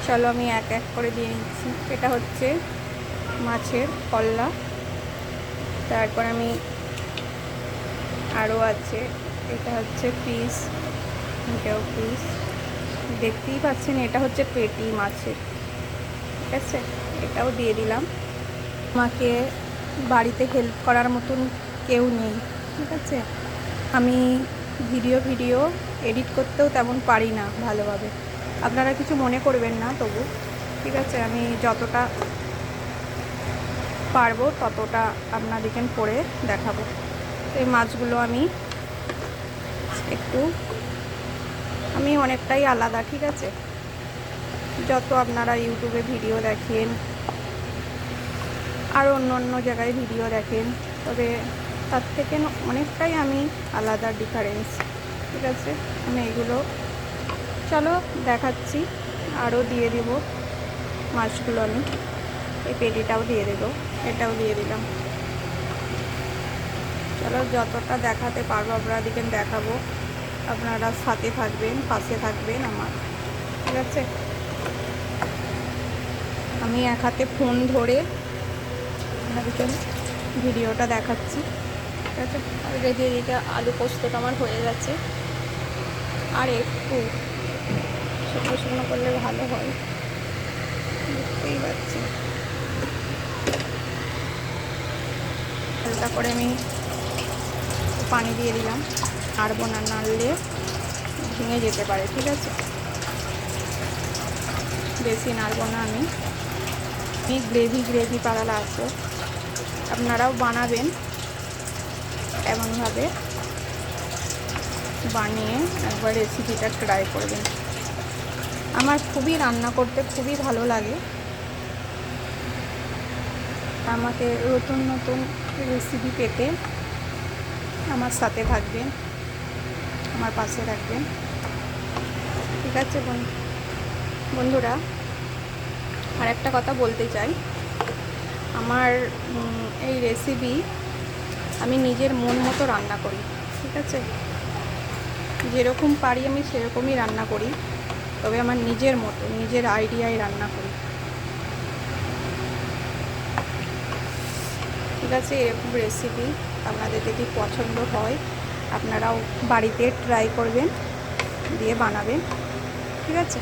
চলো আমি এক এক করে দিয়ে নিচ্ছি। এটা হচ্ছে মাছের কল্লা, তারপর আমি আরও আছে, এটা হচ্ছে পিস, এটাও পিস, দেখতেই পাচ্ছেন এটা হচ্ছে পেটি মাছের, ঠিক আছে, এটাও দিয়ে দিলাম। আমাকে বাড়িতে হেল্প করার মতন কেউ নেই, ঠিক আছে, আমি ভিডিও এডিট করতেও তেমন পারি না ভালোভাবে, আপনারা কিছু মনে করবেন না তবু, ঠিক আছে, আমি যতটা পারবো ততটা আপনাদেরকে করে দেখাবো। এই মাছগুলো আমি অনেকটাই আলাদা, ঠিক আছে, যত আপনারা ইউটিউবে ভিডিও দেখেন আর অন্য জায়গায় ভিডিও দেখেন, তবে তার থেকে অনেকটাই আমি আলাদা, ডিফারেন্স, ঠিক আছে। আমি এগুলো চলো দেখাচ্ছি, আরও দিয়ে দেব মাছগুলো, আমি এই পেটিটাও দিয়ে দেবো, এটাও দিয়ে দিলাম। চলো যতটা দেখাতে পারবো আপনাদেরকে দেখাবো, আপনারা সাথে থাকবেন, পাশে থাকবেন আমার, ঠিক আছে। আমি এক হাতে ফোন ধরে আপনাদেরকে ভিডিওটা দেখাচ্ছি, ঠিক আছে। আর এদিকে আলু পোস্তটা আমার হয়ে গেছে, আর একটু শুকনো শুকনো করলে ভালো হয়, দেখতেই পাচ্ছি। হালকা করে আমি পানি দিয়ে দিলাম, নাড়বো না, নাড়লে ভেঙে যেতে পারে, ঠিক আছে, বেশি নাড়বো না। আমি গ্রেভি পাড়ালা আছে, আপনারাও বানাবেন, এমনভাবে বানিয়ে একবার রেসিপিটা ট্রাই করবেন। আমার খুবই রান্না করতে খুবই ভালো লাগে, আমাকে নতুন রেসিপি পেতে আমার সাথে থাকবেন, আমার পাশে থাকবেন, ঠিক আছে বন্ধুরা। আর একটা কথা বলতে চাই, আমার এই রেসিপি আমি নিজের মন মতো রান্না করি, ঠিক আছে, যেরকম পারি আমি সেরকমই রান্না করি, তবে আমার নিজের মতো, নিজের আইডিয়ায় রান্না করি, ঠিক আছে। এরকম রেসিপি আপনাদের যদি পছন্দ হয় আপনারাও বাড়িতে ট্রাই করবেন, দিয়ে বানাবেন, ঠিক আছে।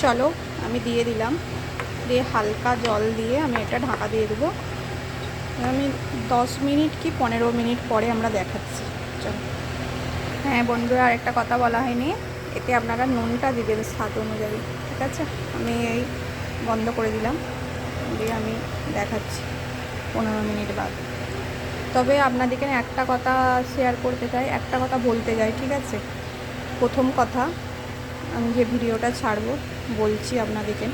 চলো আমি দিয়ে দিলাম, দিয়ে হালকা জল দিয়ে আমি এটা ঢাকা দিয়ে দেবো। আমি 10 মিনিট কি 15 মিনিট পরে আমরা দেখাচ্ছি। চলো। হ্যাঁ বন্ধুরা, আরেকটা কথা বলা হয়নি, এতে আপনারা নুনটা দিবেন স্বাদ অনুযায়ী, ঠিক আছে। আমি এই বন্ধ করে দিলাম, দিয়ে আমি দেখাচ্ছি 15 মিনিট বাদ। তবে আপনাদেরকে একটা কথা শেয়ার করতে চাই, একটা কথা বলতে চাই, ঠিক আছে। প্রথম কথা, আমি যে ভিডিওটা ছাড়বো বলছি আপনাদেরকে,